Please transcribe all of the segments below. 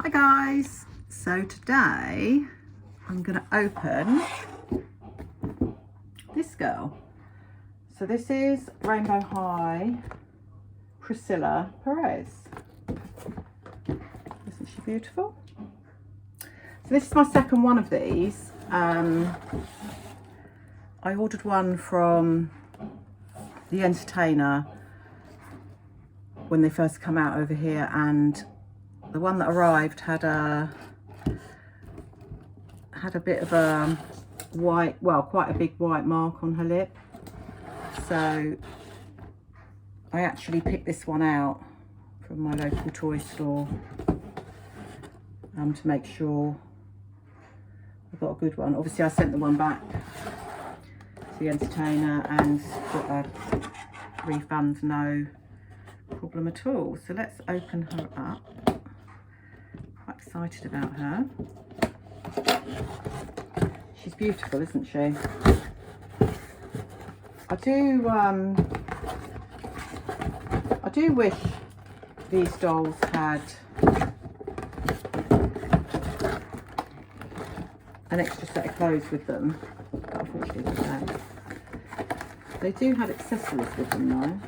Hi guys, so today I'm going to open this girl. So this is Rainbow High Priscilla Perez. Isn't she beautiful? So this is my second one of these. I ordered one from The Entertainer when they first come out over here, and the one that arrived had a bit of a white, well, quite a big white mark on her lip. So I actually picked this one out from my local toy store to make sure I got a good one. Obviously I sent the one back to The Entertainer and got a refund, no problem at all. So let's open her up. Quite excited about her. She's beautiful, isn't she? I do wish these dolls had an extra set of clothes with them, but unfortunately they don't. They do have accessories with them though.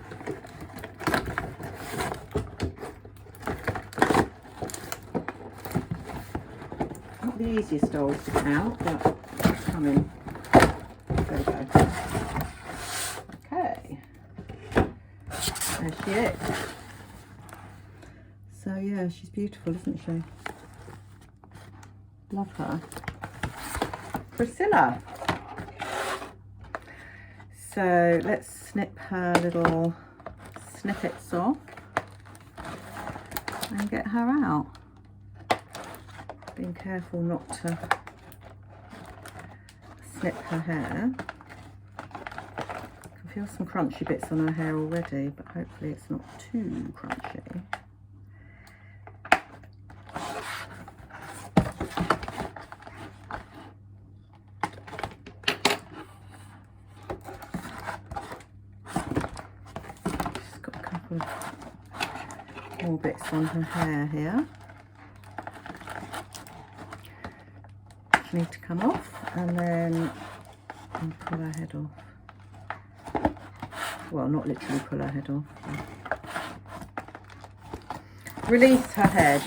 Not the easiest dolls to count, but it's coming. There we go. Okay. There she is. So yeah, she's beautiful, isn't she? Love her. Priscilla. So let's snip her little snippets off and get her out. Being careful not to snip her hair. I can feel some crunchy bits on her hair already, but hopefully it's not too crunchy. She's got a couple of more bits on her hair here. Need to come off, and then pull her head off. Well, not literally pull her head off. Release her head.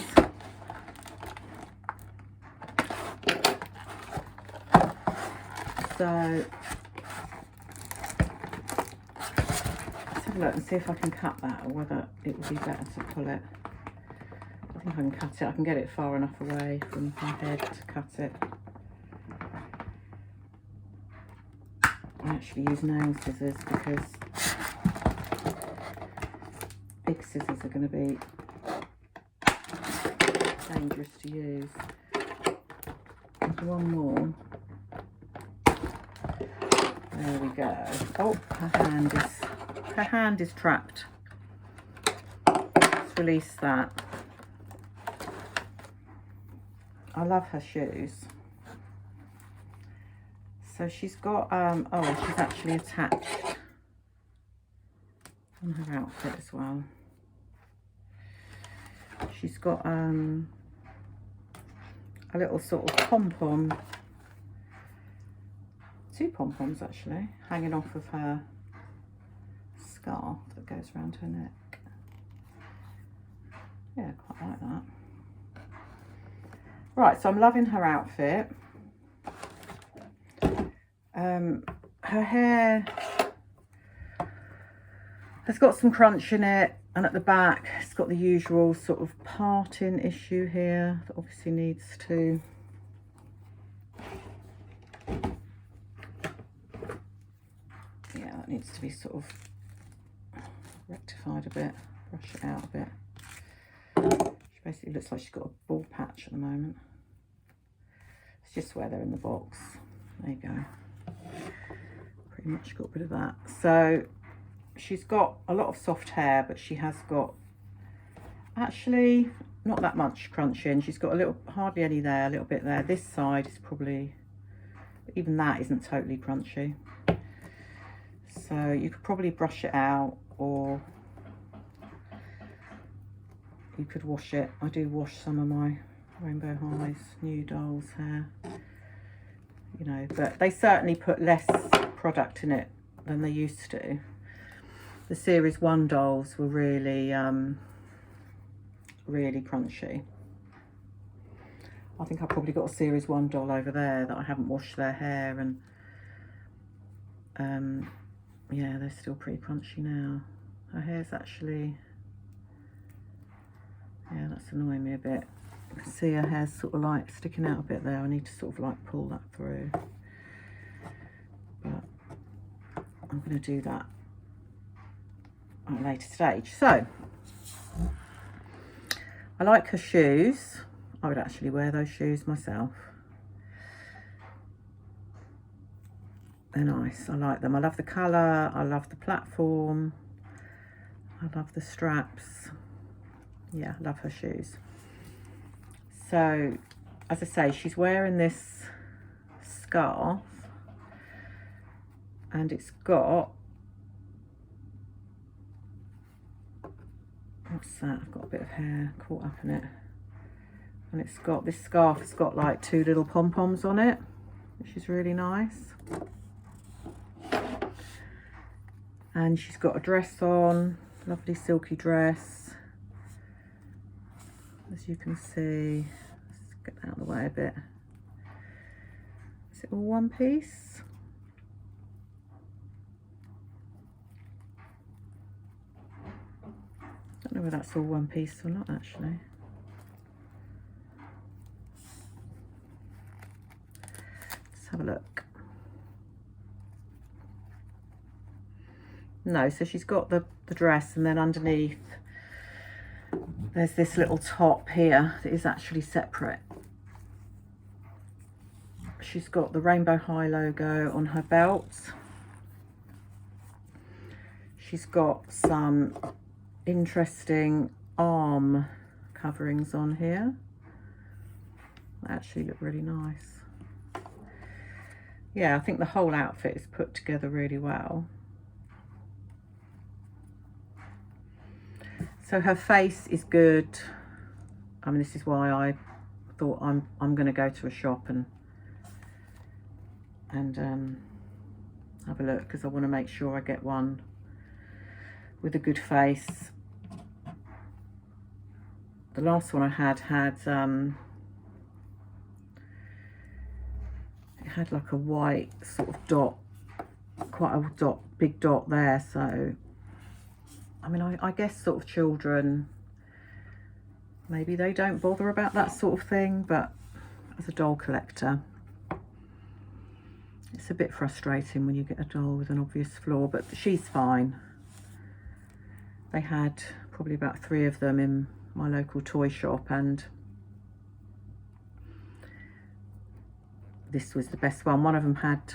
So let's have a look and see if I can cut that, or whether it would be better to pull it. I think I can cut it. I can get it far enough away from her head to cut it. I actually use nail scissors because big scissors are going to be dangerous to use. There's one more. There we go. Oh, her hand is trapped. Let's release that. I love her shoes. So she's got, oh, she's actually attached on her outfit as well. She's got a little sort of pom-pom, two pom-poms actually, hanging off of her scarf that goes around her neck. Yeah, quite like that. Right, so I'm loving her outfit. Her hair has got some crunch in it, and at the back it's got the usual sort of parting issue here that obviously needs to be sort of rectified a bit, brush it out a bit. She basically looks like she's got a bald patch at the moment. It's just where they're in the box. There you go. Pretty much got rid of that. So she's got a lot of soft hair, but she has got actually not that much crunch in. She's got a little, hardly any there, a little bit there. This side is probably, even that isn't totally crunchy. So you could probably brush it out, or you could wash it. I do wash some of my Rainbow High's new dolls hair. You know, but they certainly put less product in it than they used to. The Series 1 dolls were really, really crunchy. I think I've probably got a Series 1 doll over there that I haven't washed their hair, and yeah, they're still pretty crunchy now. Her hair's actually, yeah, that's annoying me a bit. You can see her hair's sort of like sticking out a bit there. I need to sort of like pull that through. But I'm going to do that at a later stage. So, I like her shoes. I would actually wear those shoes myself. They're nice. I like them. I love the colour. I love the platform. I love the straps. Yeah, I love her shoes. So, as I say, she's wearing this scarf, and it's got, what's that? I've got a bit of hair caught up in it. And it's got, this scarf has got like 2 little pom-poms on it, which is really nice. And she's got a dress on, lovely silky dress. As you can see, let's get that out of the way a bit. Is it all one piece? I don't know whether that's all one piece or not actually. Let's have a look. No, so she's got the dress, and then underneath there's this little top here that is actually separate. She's got the Rainbow High logo on her belt. She's got some interesting arm coverings on here. They actually look really nice. Yeah, I think the whole outfit is put together really well. So her face is good. I mean, this is why I thought I'm going to go to a shop and have a look, because I want to make sure I get one with a good face. The last one I had it had like a white sort of dot, quite a dot, big dot there. So I mean, I guess sort of children, maybe they don't bother about that sort of thing, but as a doll collector, it's a bit frustrating when you get a doll with an obvious flaw, but she's fine. They had probably about 3 of them in my local toy shop, and this was the best one. One of them had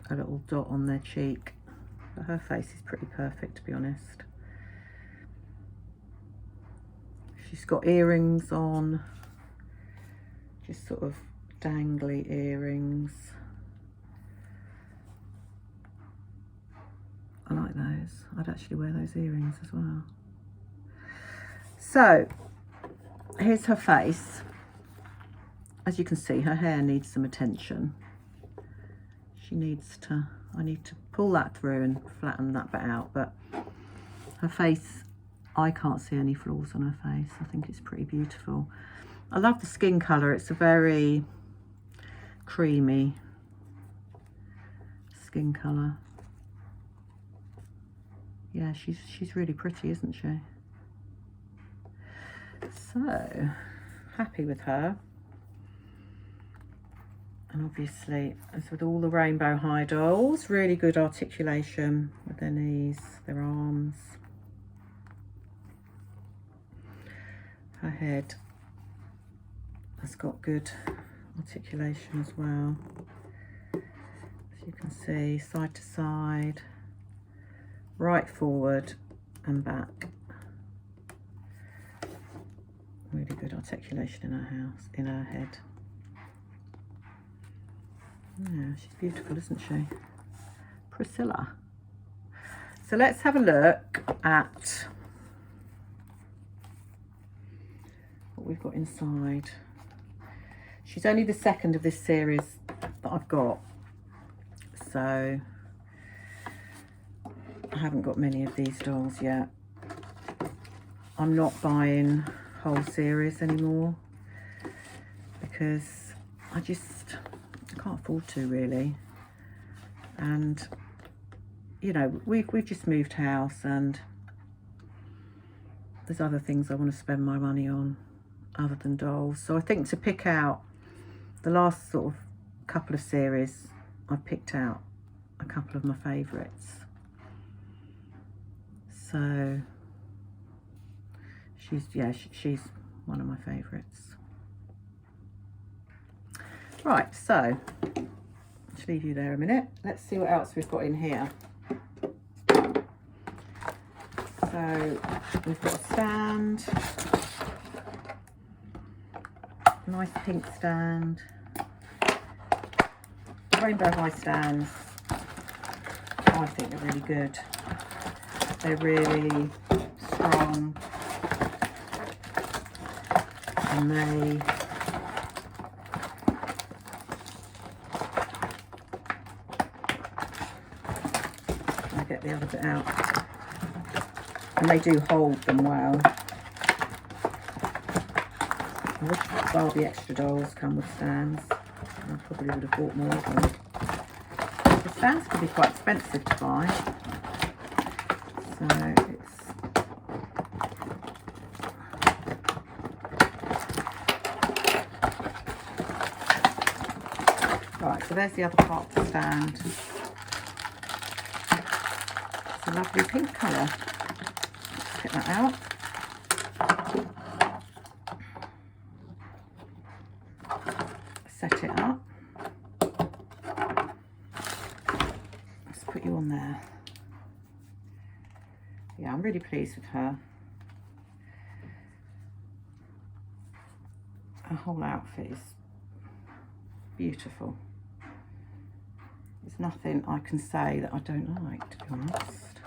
a little dot on their cheek, but her face is pretty perfect, to be honest. She's got earrings on, just sort of dangly earrings. I like those. I'd actually wear those earrings as well. So, here's her face. As you can see, her hair needs some attention. She needs to, I need to pull that through and flatten that bit out, but her face, I can't see any flaws on her face. I think it's pretty beautiful. I love the skin colour. It's a very creamy skin colour. Yeah, she's really pretty, isn't she? So, happy with her. And obviously, as with all the Rainbow High dolls, really good articulation with their knees, their arms. Her head has got good articulation as well. As you can see, side to side, right forward and back. Really good articulation in her head. Yeah, she's beautiful, isn't she? Priscilla. So let's have a look at what we've got inside. She's only the second of this series that I've got, so I haven't got many of these dolls yet. I'm not buying whole series anymore because I can't afford to, really. And you know, we've just moved house and there's other things I want to spend my money on other than dolls. So I think to pick out the last sort of couple of series, I've picked out a couple of my favourites. So she's one of my favourites. Right, so let's leave you there a minute. Let's see what else we've got in here. So we've got a stand, nice pink stand, rainbow high stands. I think they're really good. They're really strong, and they I get the other bit out. And they do hold them well. I wish Barbie extra dolls come with stands. I probably would have bought more of them. The stands can be quite expensive to buy. So it's... Right, so there's the other part of the stand. It's a lovely pink colour. Get that out. Set it up. Let's put you on there. Yeah, I'm really pleased with her. Her whole outfit is beautiful. There's nothing I can say that I don't like, to be honest.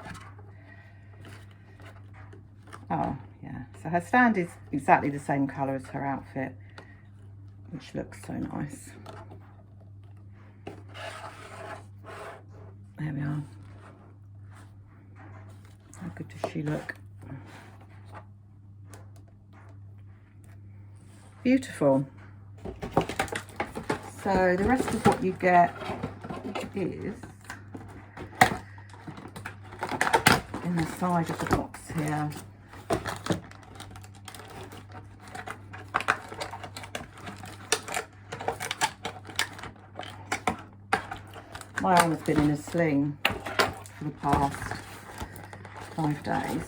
Oh, yeah. So her stand is exactly the same colour as her outfit, which looks so nice. There we are. How good does she look? Beautiful. So the rest of what you get is in the side of the box here. My arm has been in a sling for the past 5 days.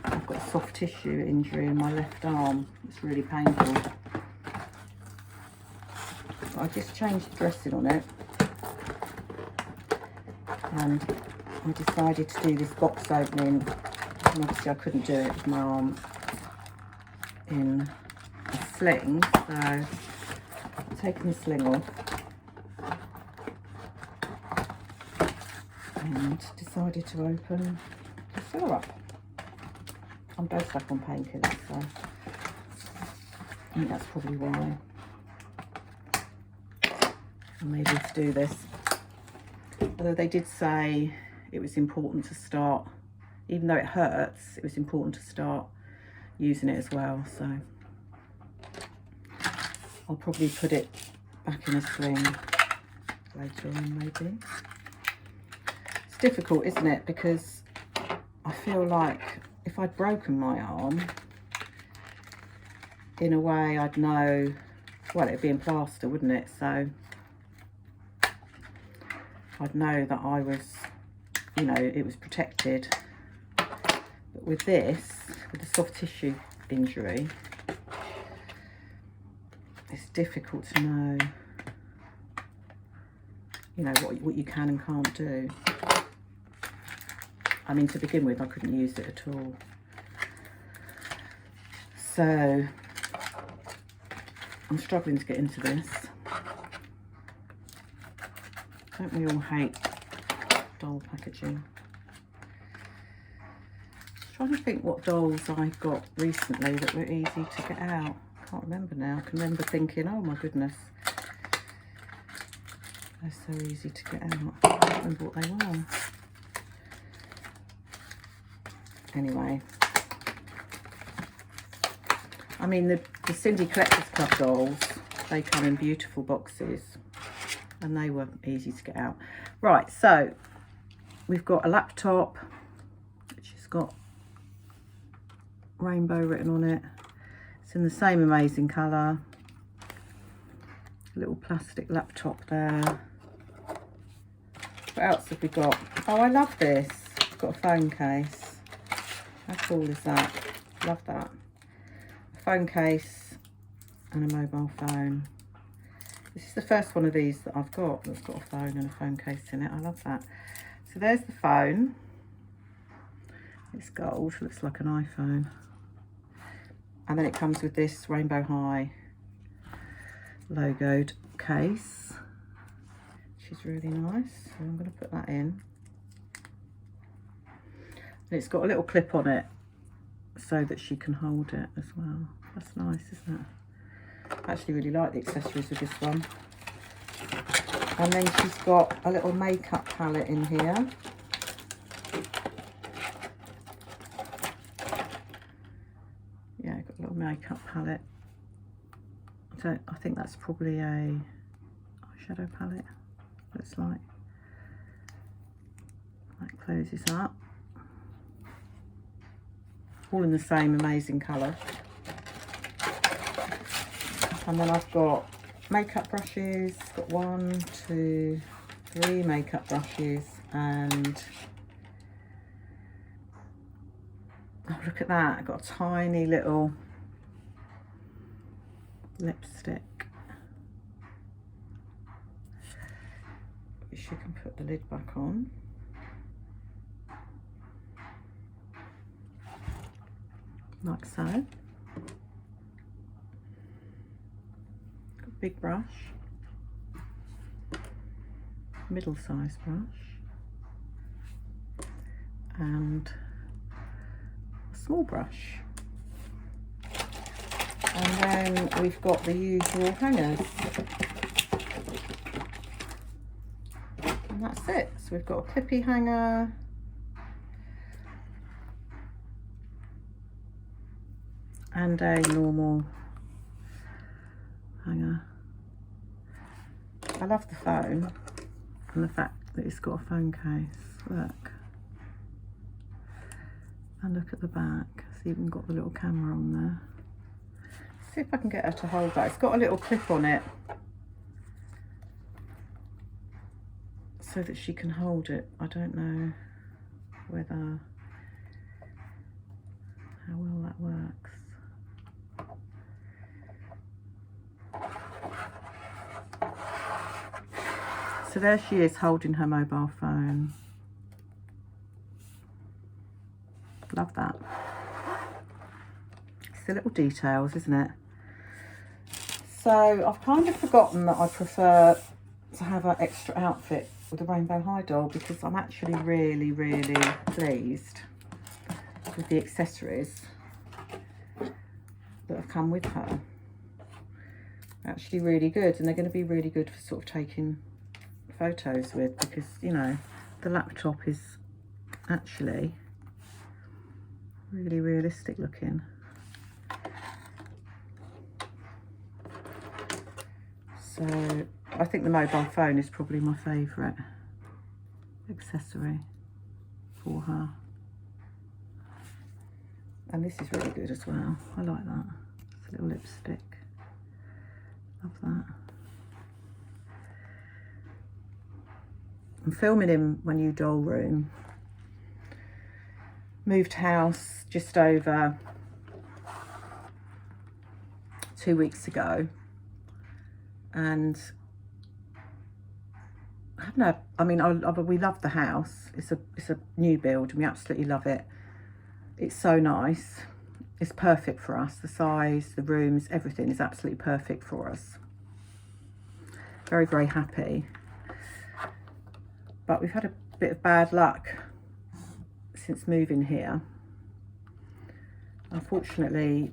I've got a soft tissue injury in my left arm. It's really painful. But I just changed the dressing on it. And I decided to do this box opening. And obviously I couldn't do it with my arm in a sling. So I've taken the sling off. And decided to open the filler up. I'm dosed up on painkillers, so I think that's probably why I'm able to do this. Although they did say it was important to start, even though it hurts, it was important to start using it as well. So I'll probably put it back in a sling later on, maybe. Difficult, isn't it? Because I feel like if I'd broken my arm, in a way I'd know, well, it'd be in plaster, wouldn't it? So I'd know that I was, you know, it was protected. But with this, with the soft tissue injury, it's difficult to know, you know, what you can and can't do. I mean, to begin with, I couldn't use it at all. So I'm struggling to get into this. Don't we all hate doll packaging? Trying to think what dolls I got recently that were easy to get out. can't remember now. I can remember thinking, oh my goodness, they're so easy to get out. I can't remember what they were. Anyway, I mean, the Cindy Collectors Club dolls, they come in beautiful boxes and they were easy to get out. Right, so we've got a laptop, which has got rainbow written on it. It's in the same amazing colour. Little plastic laptop there. What else have we got? Oh, I love this. It's got a phone case. How cool is that? Love that. A phone case and a mobile phone. This is the first one of these that I've got that's got a phone and a phone case in it. I love that. So there's the phone. It's gold, looks like an iPhone. And then it comes with this Rainbow High logoed case, which is really nice. So I'm going to put that in. And it's got a little clip on it so that she can hold it as well. That's nice, isn't it? I actually really like the accessories with this one. And then she's got a little makeup palette in here. Yeah, got a little makeup palette. I think that's probably a eyeshadow palette, looks like. That closes up. All in the same amazing colour. And then I've got makeup brushes. Got 1, 2, 3 makeup brushes, and oh, look at that! I've got a tiny little lipstick, which you can put the lid back on. Like so. Got a big brush, middle-sized brush, and a small brush. And then we've got the usual hangers. And that's it. So we've got a clippy hanger, and a normal hanger. I love the phone and the fact that it's got a phone case. Look. And look at the back. It's even got the little camera on there. See if I can get her to hold that. It's got a little clip on it so that she can hold it. I don't know whether how well that works. So there she is holding her mobile phone. Love that. It's the little details, isn't it? So I've kind of forgotten that I prefer to have an extra outfit with a Rainbow High doll, because I'm actually really, really pleased with the accessories that have come with her. Actually really good, and they're going to be really good for sort of taking photos with, because, you know, the laptop is actually really realistic looking. So I think the mobile phone is probably my favourite accessory for her. And this is really good as well. I like that. It's a little lipstick. Love that. I'm filming in my new doll room. Moved house just over 2 weeks ago, and I haven't had, I mean, we love the house. It's a new build and we absolutely love it. It's so nice. It's perfect for us. The size, the rooms, everything is absolutely perfect for us. Very, very happy. But we've had a bit of bad luck since moving here. Unfortunately,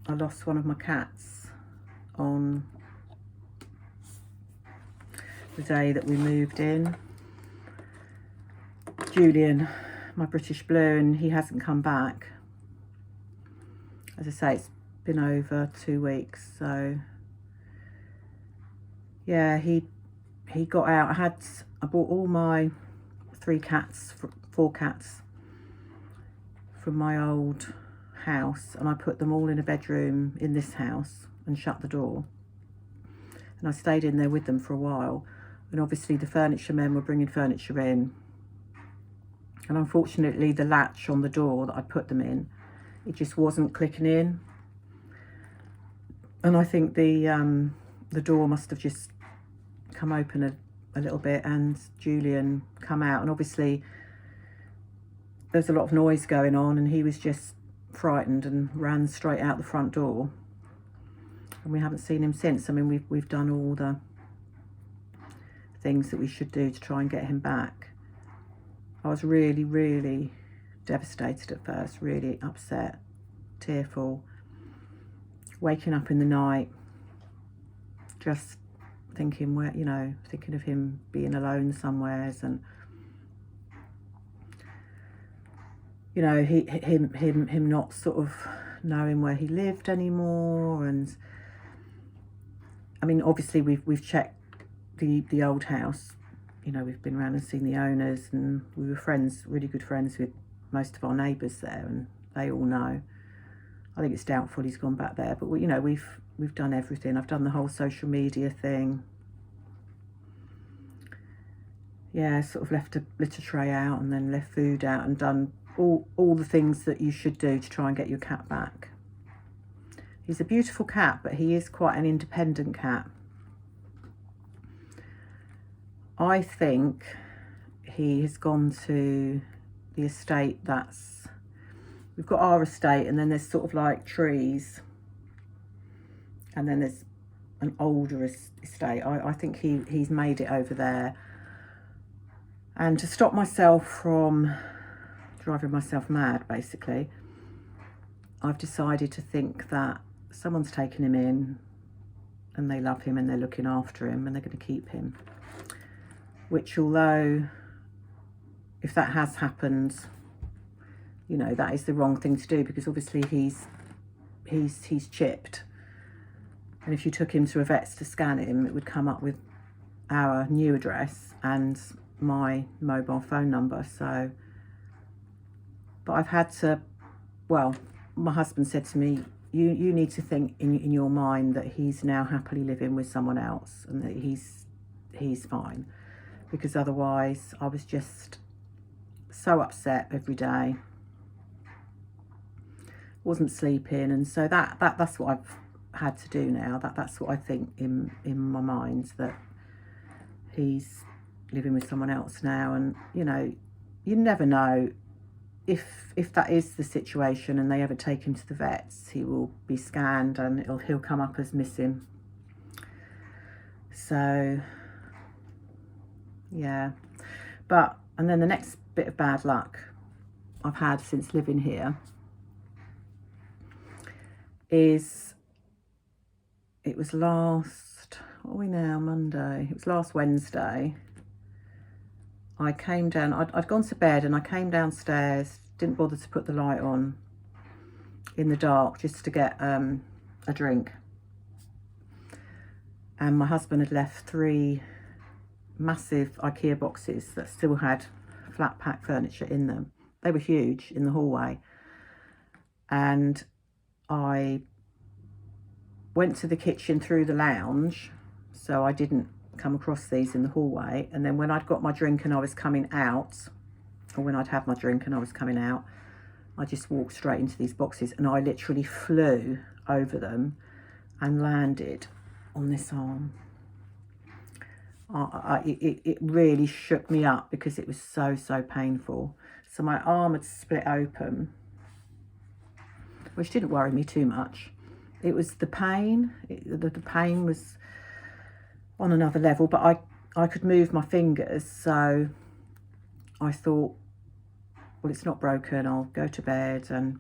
I lost one of my cats on the day that we moved in. Julian, my British Blue, and he hasn't come back. As I say, it's been over 2 weeks, so yeah, he got out. I bought all my 4 cats from my old house, and I put them all in a bedroom in this house and shut the door, and I stayed in there with them for a while. And obviously the furniture men were bringing furniture in, and unfortunately the latch on the door that I put them in, it just wasn't clicking in, and I think the door must have just come open a little bit, and Julian come out, and obviously there's a lot of noise going on, and he was just frightened and ran straight out the front door, and we haven't seen him since. I mean, we've done all the things that we should do to try and get him back. I was really, really devastated at first, really upset, tearful, waking up in the night, just thinking thinking of him being alone somewheres, and him not sort of knowing where he lived anymore. And I mean, obviously we've checked the old house, we've been around and seen the owners, and we were really good friends with most of our neighbours there, and they all know. I think it's doubtful he's gone back there, but we've done everything. I've done the whole social media thing. Yeah, sort of left a litter tray out, and then left food out, and done all the things that you should do to try and get your cat back. He's a beautiful cat, but he is quite an independent cat. I think he has gone to the estate we've got our estate, and then there's sort of like trees, and then there's an older estate. I think he's made it over there. And to stop myself from driving myself mad, basically, I've decided to think that someone's taken him in, and they love him, and they're looking after him, and they're going to keep him. Which, although if that has happened, that is the wrong thing to do, because obviously he's chipped, and if you took him to a vet's to scan him, it would come up with our new address and my mobile phone number. So, but I've had to, my husband said to me, you need to think in your mind that he's now happily living with someone else, and that he's fine, because otherwise I was just so upset every day, wasn't sleeping. And so that's what I've had to do now. That's what I think in my mind, that he's living with someone else now. And you never know if that is the situation, and they ever take him to the vets, he will be scanned, and he'll come up as missing. So yeah, and then the next bit of bad luck I've had since living here is, it was last, what are we now, Monday? It was last Wednesday. I came down, I'd gone to bed, and I came downstairs, didn't bother to put the light on in the dark, just to get a drink. And my husband had left 3 massive IKEA boxes that still had flat pack furniture in them. They were huge, in the hallway. And I went to the kitchen through the lounge, so I didn't come across these in the hallway. And then when I'd got my drink and I was coming out, or when I'd had my drink and I was coming out, I just walked straight into these boxes, and I literally flew over them and landed on this arm. It really shook me up, because it was so painful. So my arm had split open, which didn't worry me too much. It was the pain. The pain was on another level, but I could move my fingers, so I thought, well, it's not broken, I'll go to bed. And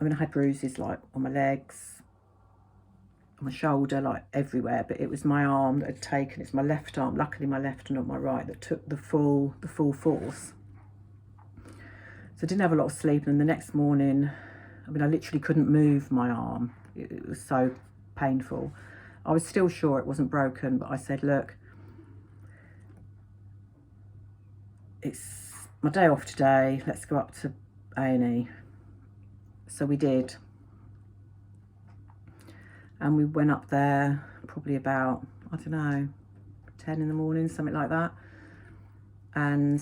I mean, I had bruises like on my legs, on my shoulder, like everywhere, but it was my arm that had taken, it's my left arm, luckily my left and not my right, that took the full force. So I didn't have a lot of sleep, and the next morning, I mean, I literally couldn't move my arm. It was so painful. I was still sure it wasn't broken, but I said, look, it's my day off today, let's go up to A&E. So we did. And we went up there probably about, I don't know, 10 in the morning, something like that. And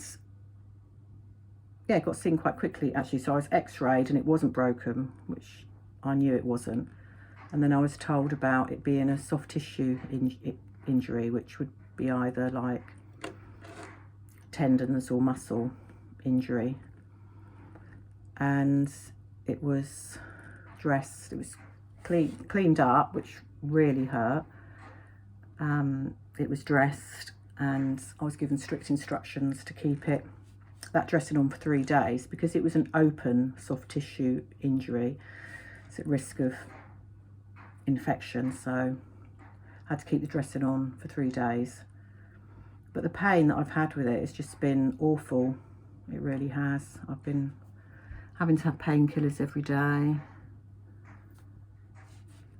yeah, got seen quite quickly actually. So I was x-rayed and it wasn't broken, which I knew it wasn't. And then I was told about it being a soft tissue injury, which would be either like tendons or muscle injury. And it was dressed, it was cleaned up, which really hurt. It was dressed, and I was given strict instructions to keep that dressing on for 3 days, because it was an open soft tissue injury. It's at risk of infection, so I had to keep the dressing on for 3 days. But the pain that I've had with it has just been awful. It really has. I've been having to have painkillers every day.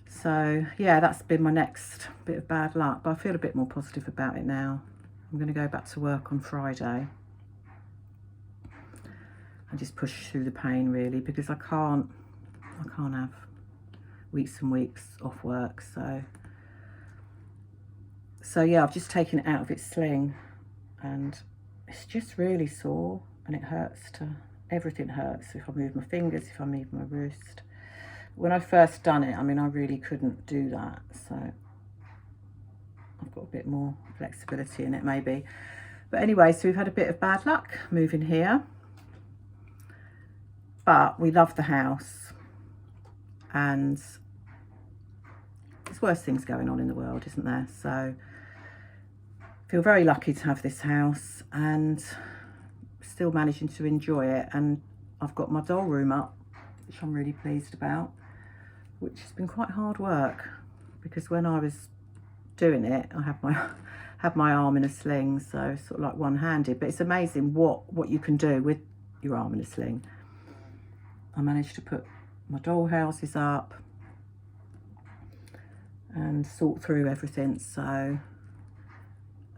So yeah, that's been my next bit of bad luck, but I feel a bit more positive about it now. I'm going to go back to work on Friday and just push through the pain, really, because I can't have weeks and weeks off work. So yeah, I've just taken it out of its sling, and it's just really sore, and it hurts everything hurts. If I move my fingers, if I move my wrist. When I first done it, I mean, I really couldn't do that, so I've got a bit more flexibility in it maybe. But anyway, so we've had a bit of bad luck moving here, but we love the house, and there's worse things going on in the world, isn't there? So I feel very lucky to have this house and still managing to enjoy it. And I've got my doll room up, which I'm really pleased about, which has been quite hard work, because when I was doing it, I had my arm in a sling, so sort of like one-handed. But it's amazing what you can do with your arm in a sling. I managed to put my doll houses up and sort through everything. So,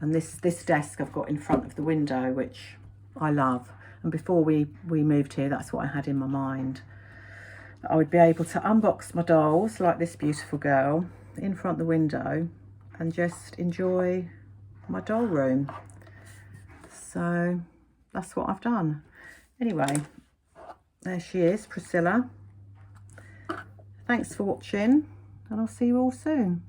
and this desk I've got in front of the window, which I love. And before we moved here, that's what I had in my mind. I would be able to unbox my dolls like this beautiful girl in front of the window and just enjoy my doll room. So that's what I've done. Anyway, there she is, Priscilla. Thanks for watching, and I'll see you all soon.